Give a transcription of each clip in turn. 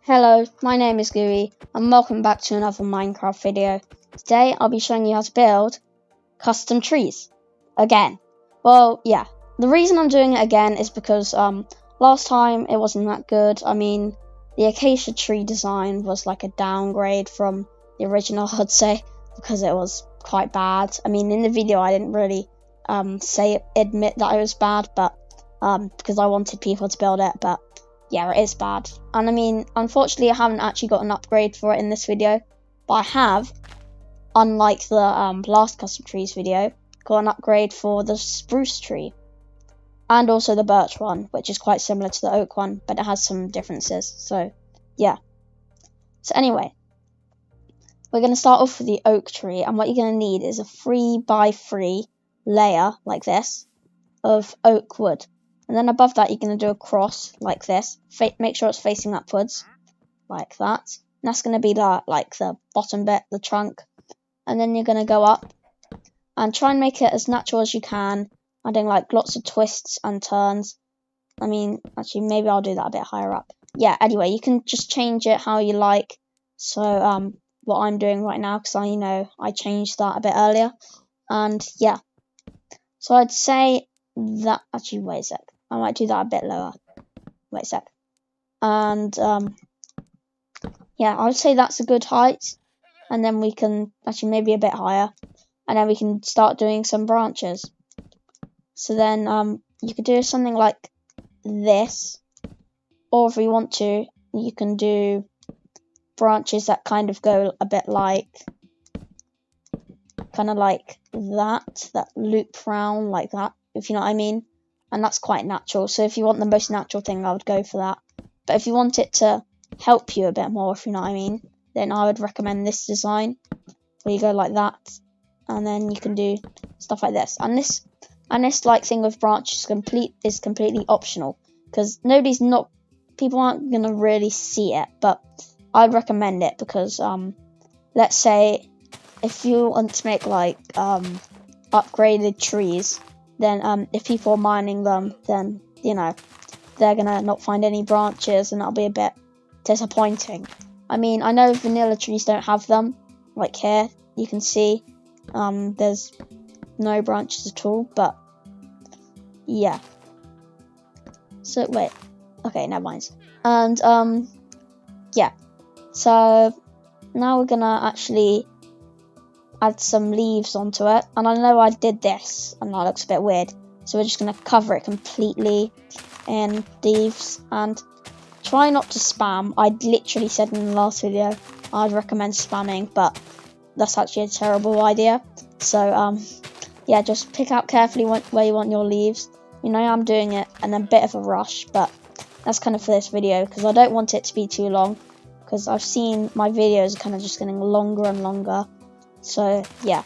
Hello, my name is Gooey, and welcome back to another Minecraft video. Today I'll be showing you how to build custom trees. Again. Well, yeah. The reason I'm doing it again is because last time it wasn't that good. I mean, the acacia tree design was like a downgrade from the original, I'd say, because it was quite bad. I mean, in the video I didn't really admit that it was bad, but because I wanted people to build it, but yeah, it is bad. And I mean, unfortunately, I haven't actually got an upgrade for it in this video, but I have, unlike the last custom trees video, got an upgrade for the spruce tree, and also the birch one, which is quite similar to the oak one, but it has some differences. So, yeah. So anyway, we're going to start off with the oak tree, and what you're going to need is a 3x3 layer, like this, of oak wood. And then above that, you're going to do a cross like this. Make sure it's facing upwards, like that. And that's going to be like the bottom bit, the trunk. And then you're going to go up and try and make it as natural as you can, adding like lots of twists and turns. I mean, actually, maybe I'll do that a bit higher up. Yeah, anyway, you can just change it how you like. So, what I'm doing right now, because I changed that a bit earlier. And yeah. So I'd say that, actually, wait a sec. I might do that a bit lower. Wait a sec. And, yeah, I would say that's a good height. And then we can, actually maybe a bit higher. And then we can start doing some branches. So then, you could do something like this. Or if you want to, you can do branches that kind of go a bit like, kind of like that loop round like that, if you know what I mean. And that's quite natural. So if you want the most natural thing, I would go for that. But if you want it to help you a bit more, if you know what I mean, then I would recommend this design, where you go like that, and then you can do stuff like this. And this like thing with branches is completely optional, because people aren't gonna really see it, but I'd recommend it because let's say if you want to make like upgraded trees, then if people are mining them, then they're gonna not find any branches, and that'll be a bit disappointing. I mean, I know vanilla trees don't have them, like here you can see there's no branches at all, but yeah. So wait, okay, never mind. And yeah, so now we're gonna actually add some leaves onto it, and I know I did this and that looks a bit weird, so we're just going to cover it completely in leaves and try not to spam. I literally said in the last video I'd recommend spamming, but that's actually a terrible idea. So yeah, just pick out carefully where you want your leaves. I'm doing it in a bit of a rush, but that's kind of for this video because I don't want it to be too long, because I've seen my videos kind of just getting longer and longer. So, yeah.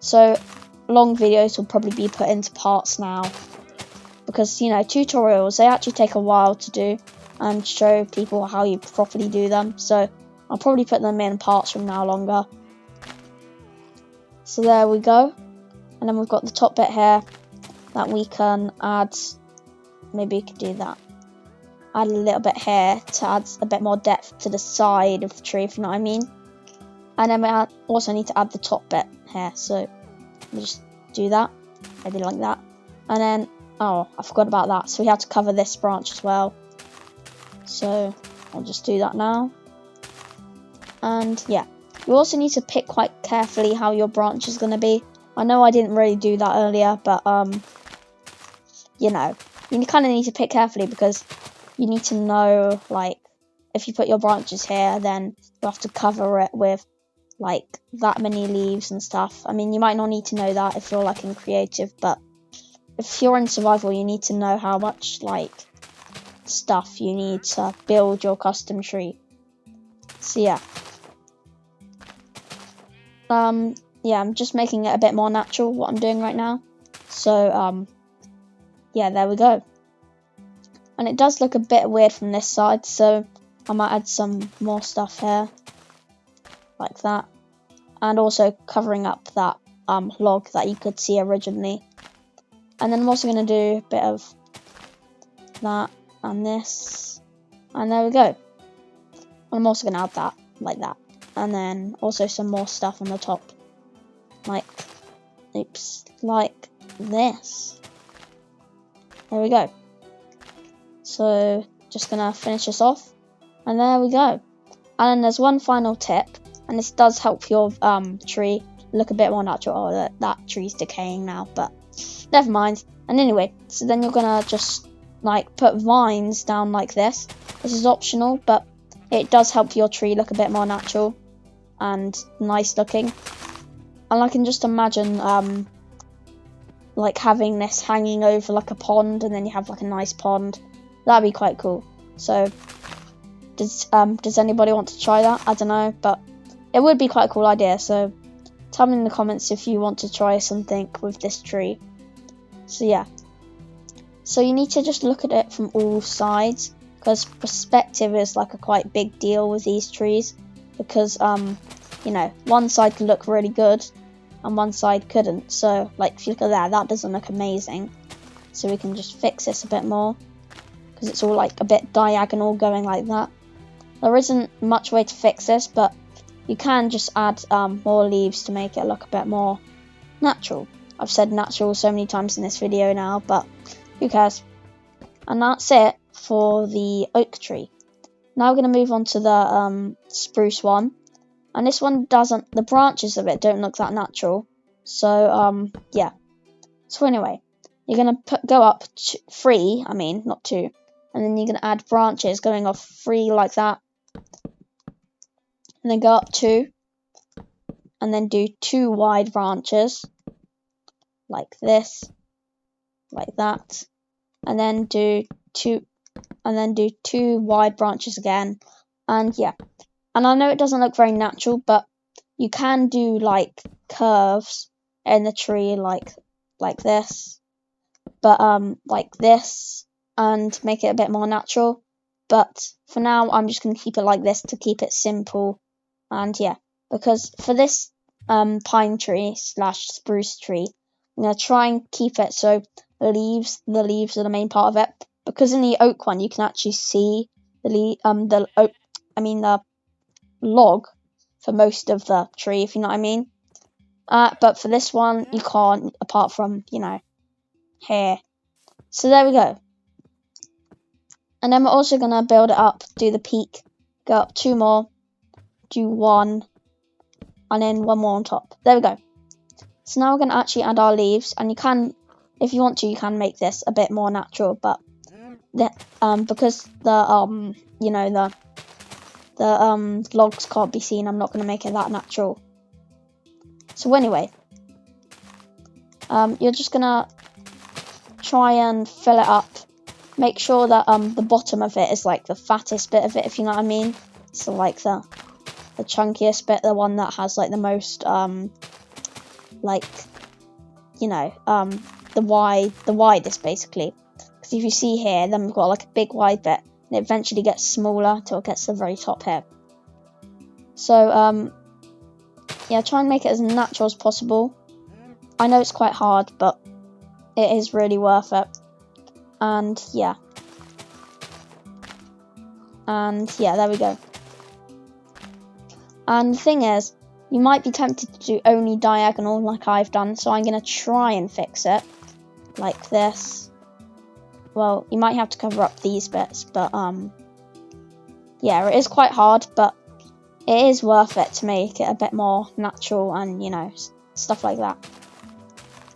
So, long videos will probably be put into parts now. Because, tutorials, they actually take a while to do and show people how you properly do them. So, I'll probably put them in parts from now longer. So, there we go. And then we've got the top bit here that we can add. Maybe we could do that. Add a little bit here to add a bit more depth to the side of the tree, if you know what I mean. And then we also need to add the top bit here, so we just do that, maybe like that. And then, oh, I forgot about that, so we have to cover this branch as well. So I'll just do that now. And yeah, you also need to pick quite carefully how your branch is going to be. I know I didn't really do that earlier, but you kind of need to pick carefully, because you need to know, like, if you put your branches here, then you have to cover it with like that many leaves and stuff. I mean, you might not need to know that if you're like in creative, but if you're in survival, you need to know how much like stuff you need to build your custom tree. So yeah, I'm just making it a bit more natural what I'm doing right now. So yeah, there we go. And it does look a bit weird from this side, so I might add some more stuff here like that. And also covering up that log that you could see originally. And then I'm also going to do a bit of that and this. And there we go. I'm also going to add that, like that. And then also some more stuff on the top. Like, oops, like this. There we go. So, just going to finish this off. And there we go. And then there's one final tip. And this does help your tree look a bit more natural. Oh, that tree's decaying now, but never mind. And anyway, so then you're going to just like put vines down like this. This is optional, but it does help your tree look a bit more natural and nice looking. And I can just imagine like having this hanging over like a pond, and then you have like a nice pond. That'd be quite cool. So does anybody want to try that? I don't know, but it would be quite a cool idea. So tell me in the comments if you want to try something with this tree. So yeah. So you need to just look at it from all sides, because perspective is like a quite big deal with these trees, because you know, one side could look really good and one side couldn't. So like if you look at that doesn't look amazing. So we can just fix this a bit more, because it's all like a bit diagonal going like that. There isn't much way to fix this, but you can just add more leaves to make it look a bit more natural. I've said natural so many times in this video now, but who cares? And that's it for the oak tree. Now we're going to move on to the spruce one. And this one doesn't, the branches of it don't look that natural. So, yeah. So anyway, you're going to go up 3, not 2. And then you're going to add branches going off 3 like that. And then go up 2. And then do 2 wide branches. Like this. Like that. And then do 2 wide branches again. And yeah. And I know it doesn't look very natural, but you can do like curves in the tree like this. But like this, and make it a bit more natural. But for now I'm just gonna keep it like this to keep it simple. And yeah, because for this pine tree / spruce tree, I'm gonna try and keep it so the leaves are the main part of it. Because in the oak one you can actually see the log for most of the tree, if you know what I mean. But for this one you can't, apart from, you know, here. So there we go. And then we're also gonna build it up, do the peak, go up 2 more, do 1, and then 1 more on top. There we go. So now we're gonna actually add our leaves, and you can, if you want to, you can make this a bit more natural, but because the logs can't be seen, I'm not gonna make it that natural. So anyway, you're just gonna try and fill it up. Make sure that the bottom of it is like the fattest bit of it, if you know what I mean. So like the chunkiest bit, the one that has like the most the widest basically. Because if you see here, then we've got like a big wide bit, and it eventually gets smaller till it gets to the very top here. So yeah, try and make it as natural as possible. I know it's quite hard, but it is really worth it. And yeah, there we go. And the thing is, you might be tempted to do only diagonal like I've done, so I'm going to try and fix it like this. Well, you might have to cover up these bits, but yeah, it is quite hard, but it is worth it to make it a bit more natural and, you know, stuff like that.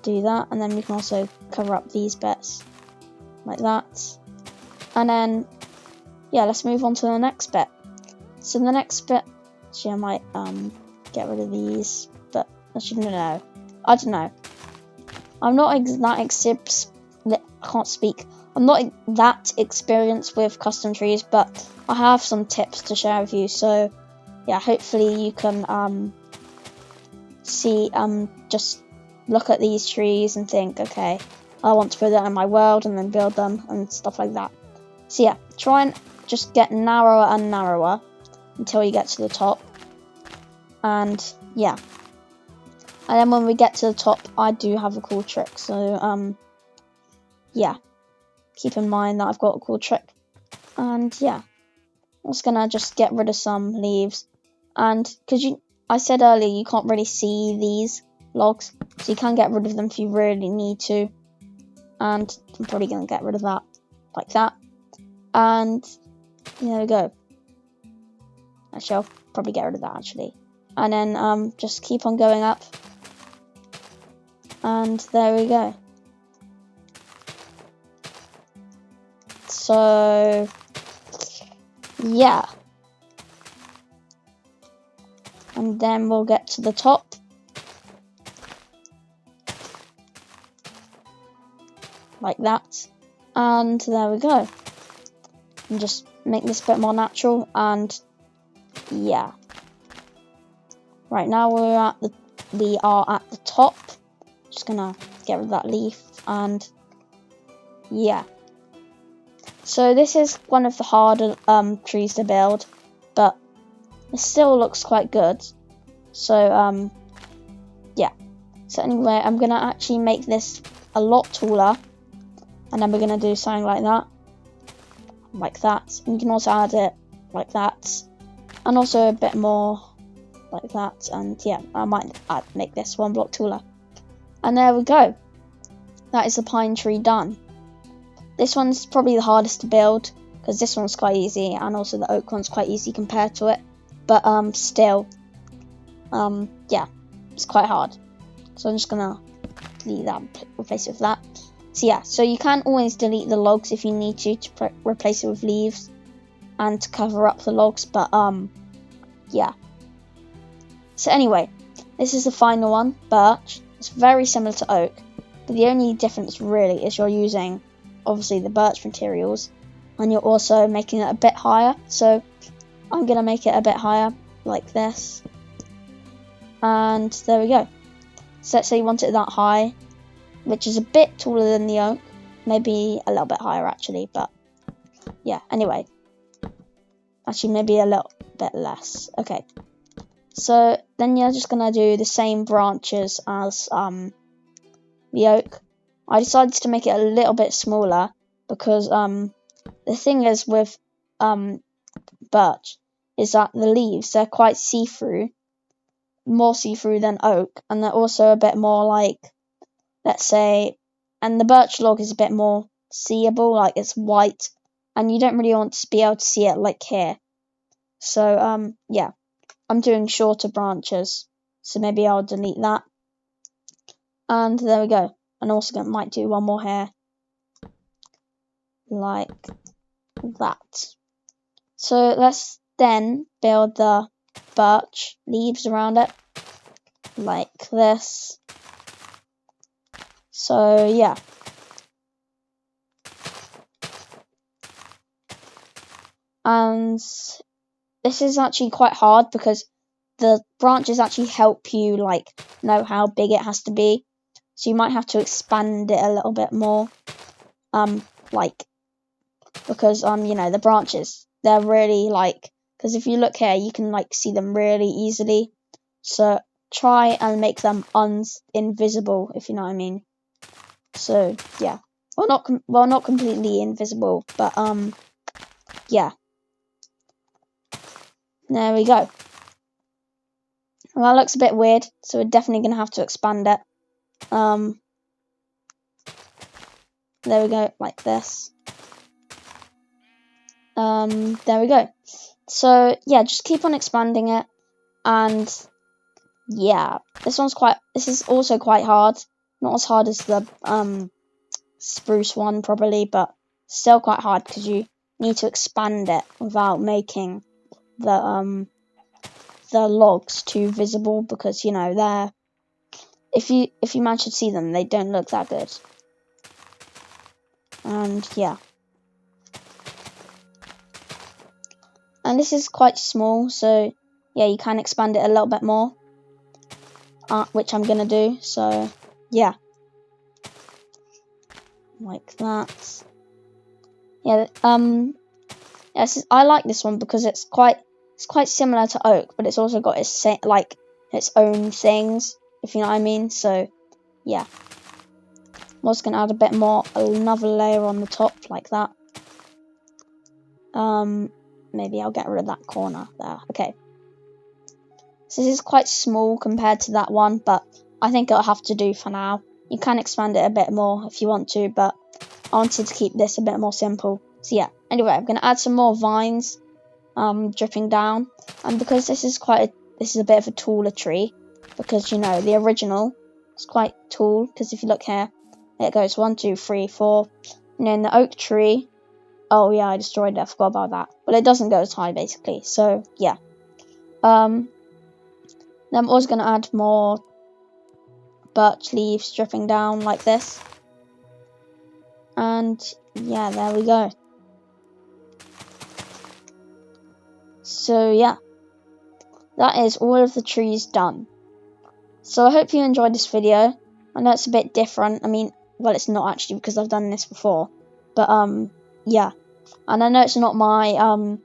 Do that, and then we can also cover up these bits like that. And then, yeah, let's move on to the next bit. So the next bit, actually I might get rid of these, but I shouldn't know. I don't know. I'm not I'm not that experienced with custom trees, but I have some tips to share with you. So yeah, hopefully you can see just look at these trees and think, okay, I want to put that in my world, and then build them and stuff like that. So yeah, try and just get narrower and narrower until you get to the top. And yeah, and then when we get to the top, I do have a cool trick. So yeah, keep in mind that I've got a cool trick. And yeah, I'm just gonna get rid of some leaves, and because I said earlier you can't really see these logs, so you can get rid of them if you really need to. And I'm probably gonna get rid of that like that, and there we go. Actually, I'll probably get rid of that actually, and then just keep on going up, and there we go. So yeah, and then we'll get to the top, like that, and there we go. And just make this a bit more natural, and yeah. Right now we are at the top. Just gonna get rid of that leaf, and yeah. So this is one of the harder trees to build, but it still looks quite good. So yeah. So anyway, I'm gonna actually make this a lot taller, and then we're gonna do something like that. And you can also add it like that, and also a bit more like that, and yeah, I might make this one block taller. And there we go. That is the pine tree done. This one's probably the hardest to build, because this one's quite easy, and also the oak one's quite easy compared to it, but still, yeah, it's quite hard. So I'm just gonna delete that and replace it with that. So yeah, so you can always delete the logs if you need to replace it with leaves and to cover up the logs, but yeah. So anyway, this is the final one, birch. It's very similar to oak, but the only difference really is you're using obviously the birch materials, and you're also making it a bit higher. So I'm gonna make it a bit higher like this, and there we go. So let's say you want it that high, which is a bit taller than the oak, maybe a little bit higher actually, but yeah, anyway, actually maybe a little bit less. Okay, so then you're just gonna do the same branches as the oak. I decided to make it a little bit smaller because the thing is with birch is that the leaves, they're quite see-through, more see-through than oak, and they're also a bit more like, let's say, and the birch log is a bit more seeable, like it's white, and you don't really want to be able to see it like here. So yeah, I'm doing shorter branches, so maybe I'll delete that, and there we go. And also might do one more here, like that. So let's then build the birch leaves around it, like this. So yeah. And this is actually quite hard because the branches actually help you like know how big it has to be. So you might have to expand it a little bit more. Like, because you know, the branches, they're really like, because if you look here, you can like see them really easily. So try and make them invisible, if you know what I mean. So yeah, well not completely invisible, but yeah. There we go. Well, that looks a bit weird, so we're definitely gonna have to expand it. There we go, like this. There we go. So yeah, just keep on expanding it, and yeah, this is also quite hard. Not as hard as the spruce one probably, but still quite hard because you need to expand it without making the logs too visible, because you know they're, if you manage to see them, they don't look that good. And yeah. And this is quite small, so yeah, you can expand it a little bit more, which I'm gonna do. So yeah, like that. Yeah, yes, I like this one because it's quite similar to oak, but it's also got its own things, if you know what I mean. So yeah, I'm also gonna add a bit more, another layer on the top like that. maybe I'll get rid of that corner there. Okay. So this is quite small compared to that one, but I think it'll have to do for now. You can expand it a bit more if you want to, but I wanted to keep this a bit more simple. So yeah, anyway, I'm going to add some more vines dripping down. And because this is a bit of a taller tree, because, you know, the original is quite tall, because if you look here, it goes 1, 2, 3, 4. And then the oak tree, oh yeah, I destroyed it, I forgot about that. But it doesn't go as high, basically. So yeah. Then I'm also going to add more birch leaves dripping down like this. And yeah, there we go. So yeah, that is all of the trees done. So I hope you enjoyed this video. I know it's a bit different. I mean, well, it's not actually, because I've done this before. But yeah, and I know it's not my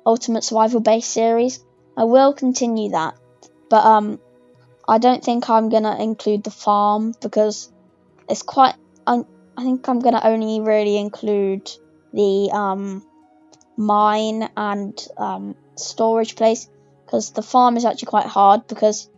Ultimate Survival Base series. I will continue that, but I don't think I'm gonna include the farm, because it's quite. I think I'm gonna only really include the mine and storage place, because the farm is actually quite hard, because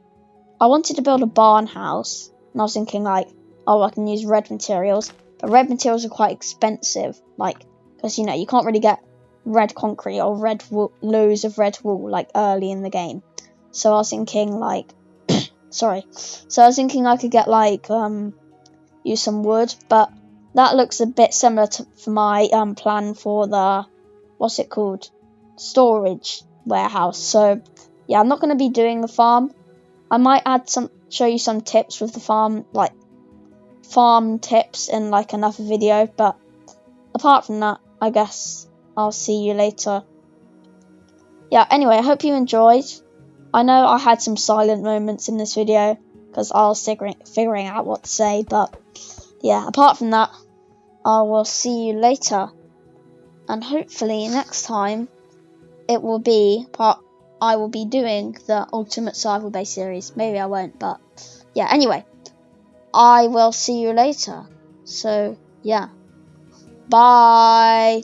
I wanted to build a barn house, and I was thinking like, oh, I can use red materials, but red materials are quite expensive, like, because, you know, you can't really get red concrete or red wool, loads of red wool, like, early in the game. So I was thinking like, sorry, so I was thinking I could get like, use some wood, but that looks a bit similar to for my plan for the, what's it called, storage warehouse. So yeah, I'm not going to be doing the farm. I might show you some tips with the farm, like farm tips in like another video, but apart from that, I guess I'll see you later. Yeah, anyway, I hope you enjoyed. I know I had some silent moments in this video because I was figuring out what to say, but yeah, apart from that, I will see you later. And hopefully next time it will be I will be doing the Ultimate Survival Base series. Maybe I won't, but yeah, anyway, I will see you later. So yeah, bye.